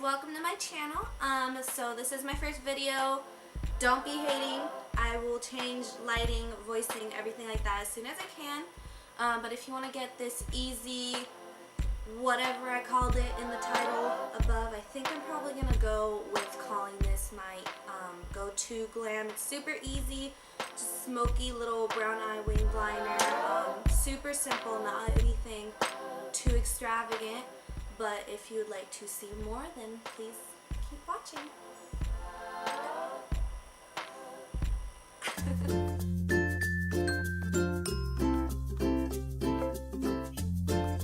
welcome to my channel. So this is my first video. Don't be hating. I will change lighting, voicing, everything like that as soon as I can. But if you want to get this easy, whatever I called it in the title above, I think I'm probably going to go with calling this my go-to glam. It's super easy, just smoky little brown eye winged liner. Super simple, not anything too extravagant. But if you would like to see more, then please keep watching.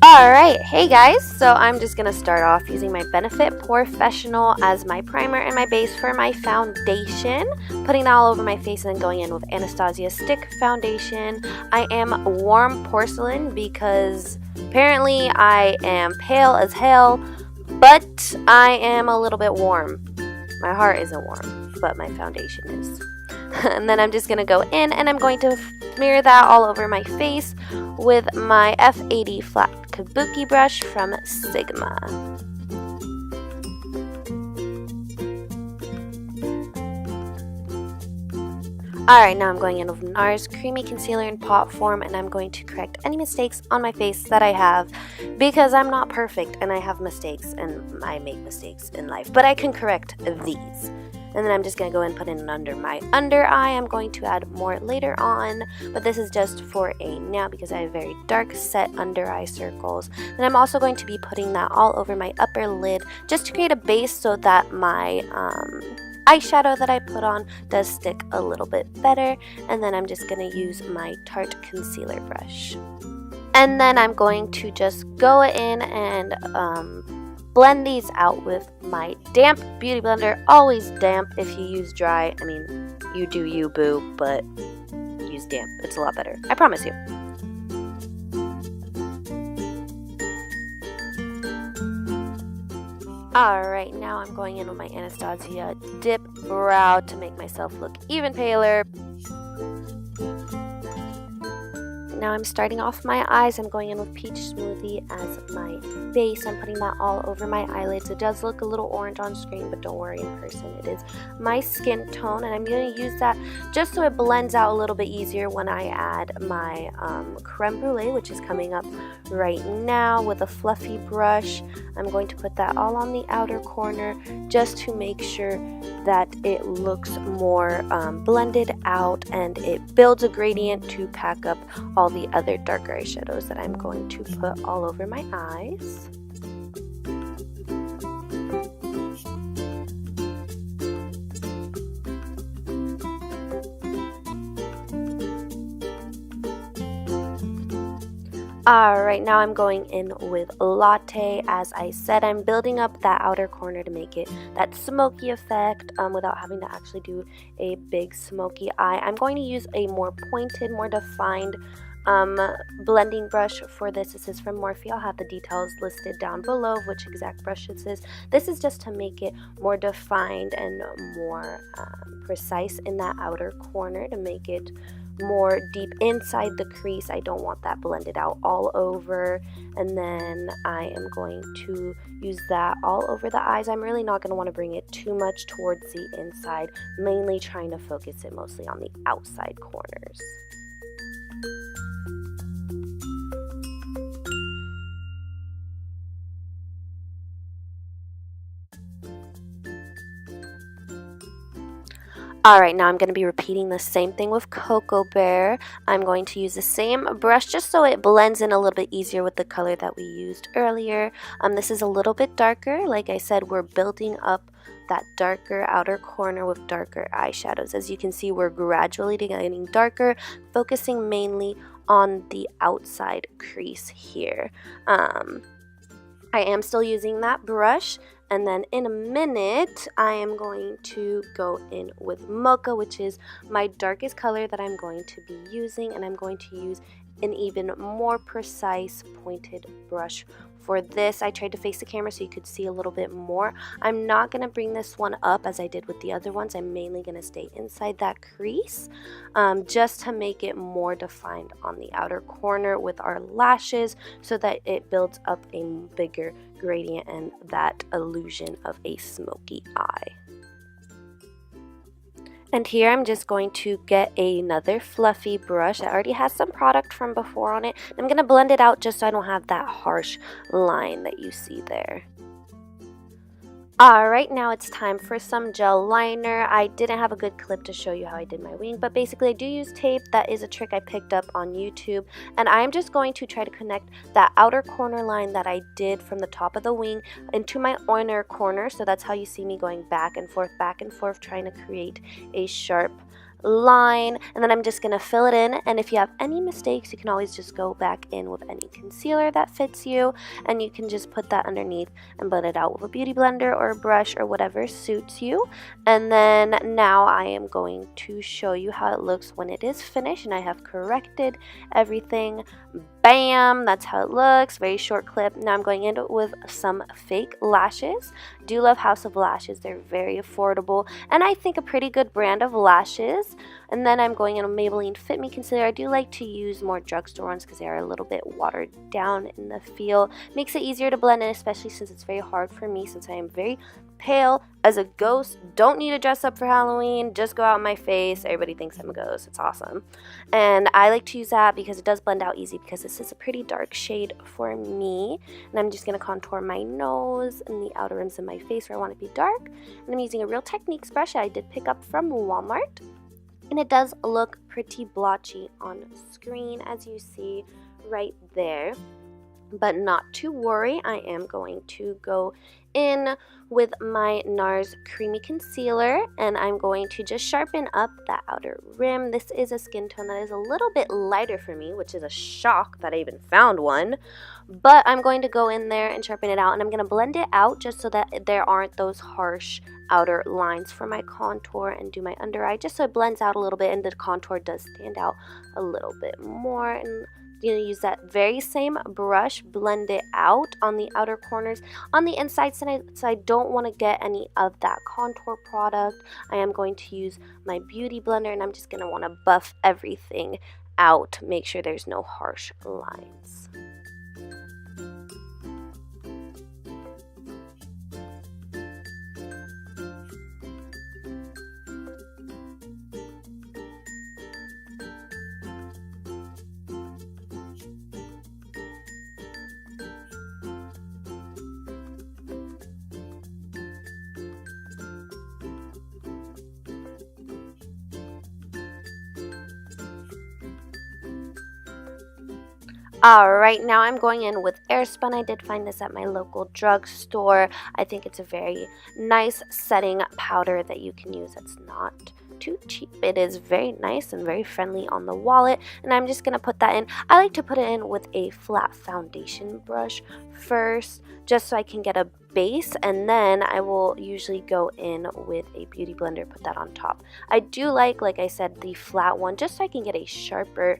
Alright, hey guys, so I'm just going to start off using my Benefit Porefessional as my primer and my base for my foundation. Putting that all over my face and then going in with Anastasia Stick Foundation. I am warm porcelain because apparently I am pale as hell, but I am a little bit warm. My heart isn't warm, but my foundation is. And then I'm just going to go in and I'm going to smear that all over my face with my F80 flat Kabuki brush from Sigma. Alright, now I'm going in with NARS Creamy Concealer in pot form, and I'm going to correct any mistakes on my face that I have, because I'm not perfect and I have mistakes and I make mistakes in life, but I can correct these. And then I'm just going to go and put in under my under eye. I'm going to add more later on, but this is just for a now because I have very dark set under eye circles. And I'm also going to be putting that all over my upper lid just to create a base so that my eyeshadow that I put on does stick a little bit better. And then I'm just going to use my Tarte concealer brush. And then I'm going to just go in and blend these out with my damp beauty blender. Always damp. If you use dry, I mean, you do you, boo, but use damp. It's a lot better. I promise you. Alright, now I'm going in with my Anastasia Dipbrow to make myself look even paler. Now I'm starting off my eyes. I'm going in with Peach Smoothie as my base. I'm putting that all over my eyelids. It does look a little orange on screen, but don't worry, in person it is my skin tone. And I'm going to use that just so it blends out a little bit easier when I add my Creme Brulee, which is coming up right now with a fluffy brush. I'm going to put that all on the outer corner just to make sure that it looks more blended out and it builds a gradient to pack up all the other darker eyeshadows that I'm going to put all over my eyes. Alright, now I'm going in with Latte. As I said, I'm building up that outer corner to make it that smoky effect without having to actually do a big smoky eye. I'm going to use a more pointed, more defined blending brush for this. This is from Morphe. I'll have the details listed down below of which exact brush this is. This is just to make it more defined and more precise in that outer corner to make it more deep inside the crease. I don't want that blended out all over. And then I am going to use that all over the eyes. I'm really not going to want to bring it too much towards the inside, mainly trying to focus it mostly on the outside corners. Alright, now I'm going to be repeating the same thing with Cocoa Bear. I'm going to use the same brush just so it blends in a little bit easier with the color that we used earlier. This is a little bit darker. Like I said, we're building up that darker outer corner with darker eyeshadows. As you can see, we're gradually getting darker, focusing mainly on the outside crease here. I am still using that brush. And then in a minute, I am going to go in with Mocha, which is my darkest color that I'm going to be using. And I'm going to use an even more precise pointed brush. For this, I tried to face the camera so you could see a little bit more. I'm not going to bring this one up as I did with the other ones. I'm mainly going to stay inside that crease just to make it more defined on the outer corner with our lashes so that it builds up a bigger gradient and that illusion of a smoky eye. And here I'm just going to get another fluffy brush that already has some product from before on it. I'm going to blend it out just so I don't have that harsh line that you see there. Alright, now it's time for some gel liner. I didn't have a good clip to show you how I did my wing, but basically I do use tape. That is a trick I picked up on YouTube, and I'm just going to try to connect that outer corner line that I did from the top of the wing into my inner corner, so that's how you see me going back and forth, trying to create a sharp line. And then I'm just going to fill it in, and if you have any mistakes you can always just go back in with any concealer that fits you, and you can just put that underneath and blend it out with a beauty blender or a brush or whatever suits you. And then now I am going to show you how it looks when it is finished and I have corrected everything. Bam! That's how it looks. Very short clip. Now I'm going in with some fake lashes. Do love House of Lashes. They're very affordable and I think a pretty good brand of lashes. And then I'm going in a Maybelline Fit Me Concealer. I do like to use more drugstore ones because they are a little bit watered down in the feel. Makes it easier to blend in, especially since it's very hard for me since I am very pale as a ghost. Don't need to dress up for Halloween, just go out in my face. Everybody thinks I'm a ghost. It's awesome. And I like to use that because it does blend out easy because this is a pretty dark shade for me. And I'm just going to contour my nose and the outer rims of my face where I want it to be dark. And I'm using a Real Techniques brush I did pick up from Walmart. And it does look pretty blotchy on screen as you see right there. But not to worry, I am going to go in with my NARS Creamy Concealer and I'm going to just sharpen up that outer rim. This is a skin tone that is a little bit lighter for me, which is a shock that I even found one. But I'm going to go in there and sharpen it out, and I'm going to blend it out just so that there aren't those harsh outer lines for my contour, and do my under eye just so it blends out a little bit and the contour does stand out a little bit more. And you're going to use that very same brush, blend it out on the outer corners. On the inside side, so I don't want to get any of that contour product, I am going to use my beauty blender and I'm just going to want to buff everything out, make sure there's no harsh lines. Alright, now I'm going in with Airspun. I did find this at my local drugstore. I think it's a very nice setting powder that you can use. It's not too cheap. It is very nice and very friendly on the wallet, and I'm just going to put that in. I like to put it in with a flat foundation brush first, just so I can get a base, and then I will usually go in with a beauty blender, put that on top. I do like I said, the flat one, just so I can get a sharper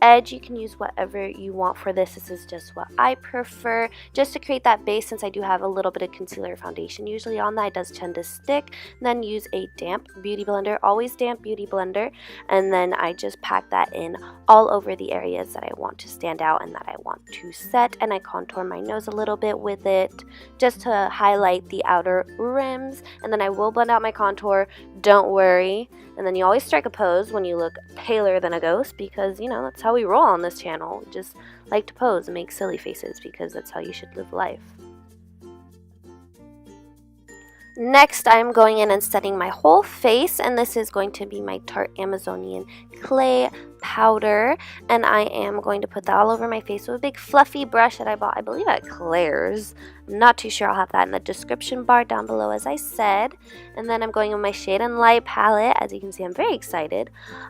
edge. You can use whatever you want for this. This is just what I prefer, just to create that base, since I do have a little bit of concealer foundation usually on that. It does tend to stick. And then use a damp beauty blender, always damp beauty blender, and then I just pack that in all over the areas that I want to stand out and that I want to set, and I contour my nose a little bit with it just to highlight the outer rims, and then I will blend out my contour, don't worry. And then you always strike a pose when you look paler than a ghost, because, you know, that's how we roll on this channel. Just like to pose and make silly faces, because that's how you should live life. Next, I'm going in and setting my whole face, and this is going to be my Tarte Amazonian Clay powder, and I am going to put that all over my face with a big fluffy brush that I bought, I believe, at Claire's. I'm not too sure. I'll have that in the description bar down below, as I said. And then I'm going in my Shade and Light palette. As you can see, I'm very excited.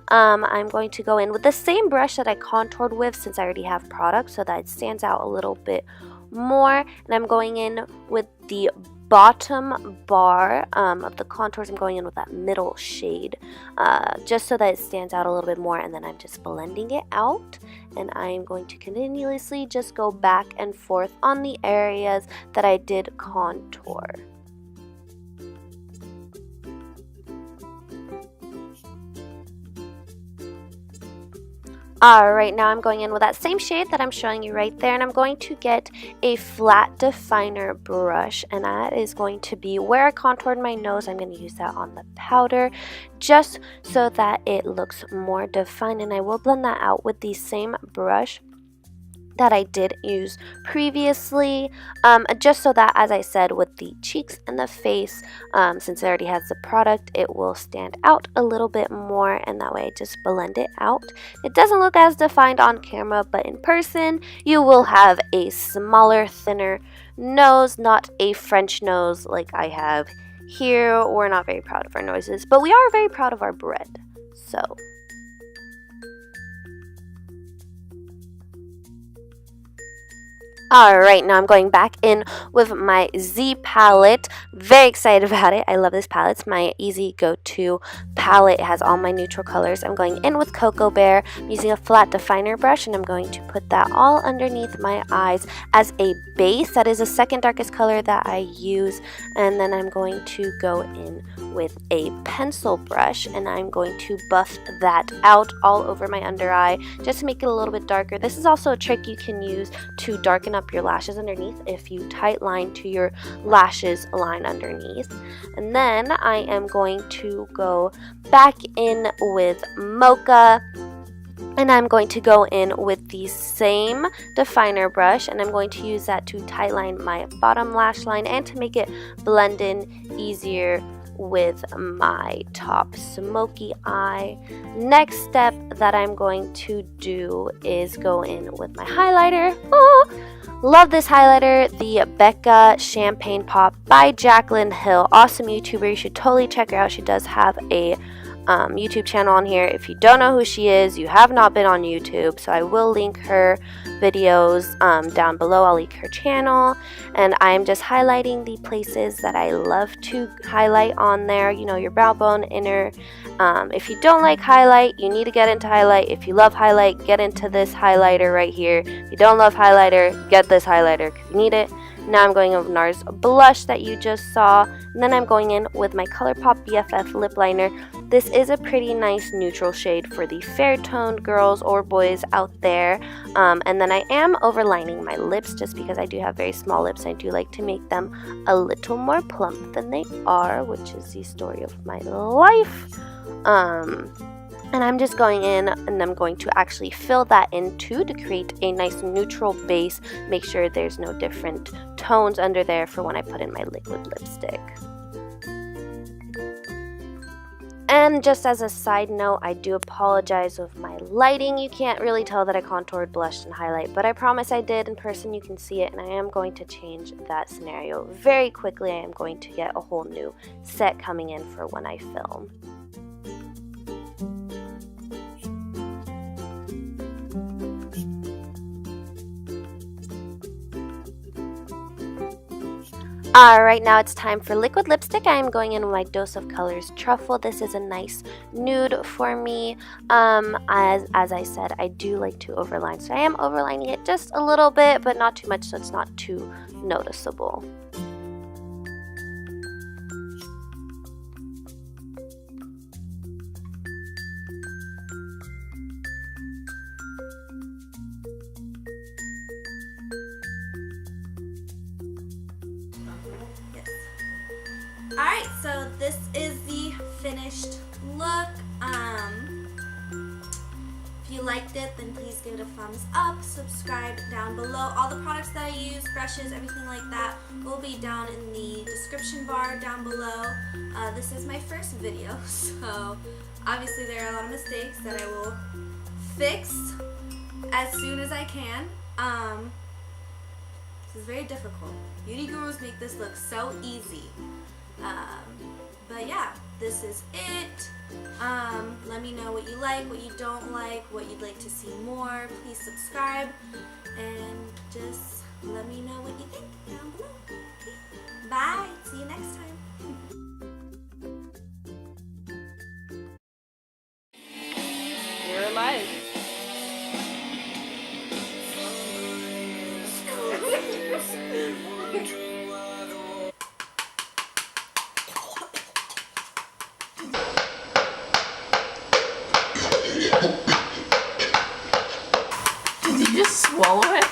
I'm going to go in with the same brush that I contoured with, since I already have product, so that it stands out a little bit more. And I'm going in with the bottom bar of the contours, I'm going in with that middle shade, just so that it stands out a little bit more, and then I'm just blending it out, and I am going to continuously just go back and forth on the areas that I did contour. Alright, now I'm going in with that same shade that I'm showing you right there, and I'm going to get a flat definer brush, and that is going to be where I contoured my nose. I'm going to use that on the powder just so that it looks more defined, and I will blend that out with the same brush that I did use previously, just so that, as I said, with the cheeks and the face, since it already has the product, it will stand out a little bit more, and that way I just blend it out. It doesn't look as defined on camera, but in person you will have a smaller, thinner nose, not a French nose like I have here. We're not very proud of our noses, but we are very proud of our bread. So alright, now I'm going back in with my Z palette. Very excited about it. I love this palette. It's my easy go-to palette. It has all my neutral colors. I'm going in with Cocoa Bear. I'm using a flat definer brush, and I'm going to put that all underneath my eyes as a base. That is the second darkest color that I use. And then I'm going to go in with a pencil brush, and I'm going to buff that out all over my under eye just to make it a little bit darker. This is also a trick you can use to darken up your lashes underneath if you tight line to your lashes line underneath. And then I am going to go back in with Mocha, and I'm going to go in with the same definer brush, and I'm going to use that to tight line my bottom lash line and to make it blend in easier with my top smoky eye. Next step that I'm going to do is go in with my highlighter. Oh, love this highlighter, the BECCA-Champagne Pop by Jaclyn Hill. Awesome YouTuber. You should totally check her out. She does have a YouTube channel on here. If you don't know who she is, you have not been on YouTube, so I will link her videos down below. I'll link her channel, and I'm just highlighting the places that I love to highlight on there. You know, your brow bone, inner. If you don't like highlight, you need to get into highlight. If you love highlight, get into this highlighter right here. If you don't love highlighter, get this highlighter because you need it. Now I'm going with NARS blush that you just saw, and then I'm going in with my Colourpop BFF lip liner. This is a pretty nice neutral shade for the fair-toned girls or boys out there. And then I am overlining my lips just because I do have very small lips. I do like to make them a little more plump than they are, which is the story of my life. And I'm just going in and I'm going to actually fill that in too to create a nice neutral base. Make sure there's no different tones under there for when I put in my liquid lipstick. And just as a side note, I do apologize with my lighting. You can't really tell that I contoured, blushed, and highlight, but I promise I did. In person you can see it, and I am going to change that scenario very quickly. I am going to get a whole new set coming in for when I film. Alright, now it's time for liquid lipstick. I am going in with my Dose of Colors Truffle. This is a nice nude for me. As I said, I do like to overline, so I am overlining it just a little bit, but not too much so it's not too noticeable. Alright, so this is the finished look. If you liked it, then please give it a thumbs up, subscribe down below. All the products that I use, brushes, everything like that will be down in the description bar down below. This is my first video, so obviously there are a lot of mistakes that I will fix as soon as I can. This is very difficult. Beauty gurus make this look so easy. But yeah, this is it. Let me know what you like, what you don't like, what you'd like to see more. Please subscribe and just let me know what you think down below. Okay? Bye. See you next time. We're alive. Did you just swallow it?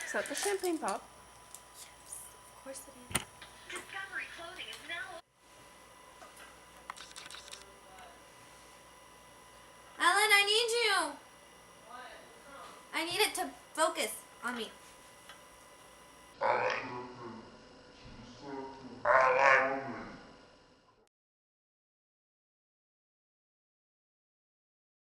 Is that the champagne pop? Of course it is. Discovery clothing is now. Ellen, I need you. I need it to focus on me.